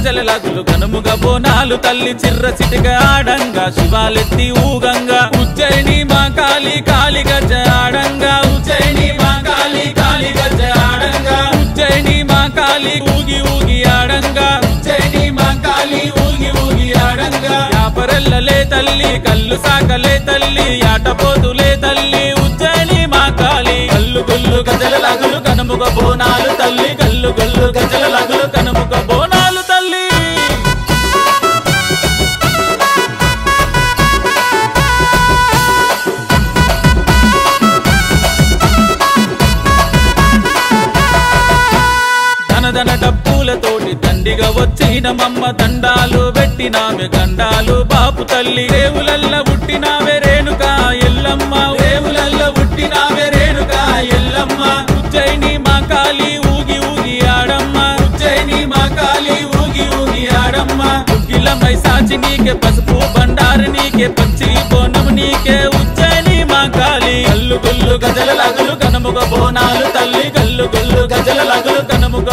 గజల లగులు కనుముగ బోనాలు తల్లి చిర్ర చిటిక ఆడంగా శివాలెత్తి ఊగంగా ఉజ్జయిని మా కాళీ కాళీ గజ ఆడంగా ఉజ్జయిని మా కాళీ కాళీ గజ ఆడంగా ఉజ్జయిని మా కాళీ ఊగి ఊగి ఆడంగా ఉజ్జయిని మా కాళీ ఊగి ఊగి ఆడంగా యాపరెల్లలే తల్లి కల్లు సాకలే తల్లి ఆటపోతులే తల్లి ఉజ్జయిని మా కాళీ కల్లు గుల్లు గజల లగులు కనుముగ బోనాలు తల్లి కల్లు గుల్లు గజల లగులు కనుముగ బోనాలు తల్లి ధనధన డప్పులతోటి దండిగా వచ్చిన మమ్మ దండాలు పెట్టినామె గండాలు బాపు తల్లి రేవులల్ల పుట్టినావే రేణుకా ఎల్లమ్మ రేవులల్ల పుట్టినావే రేణుకా ఎల్లమ్మ ఉజ్జయిని మా కాళీ ఊగి ఊగి ఆడమ్మ ఉజ్జయిని మా కాళీ ఊగి ఊగి ఆడమ్మ ఉగ్గిలమై సాచి నీకే పసుపు బండారు నీకే పచ్చి బోనం నీకే ఉజ్జయిని మా కాళీ కల్లు గుల్లు గజల లగులు కనుముగ బోనాలు తల్లి కల్లు గుల్లు గజల లగులు కనుముగ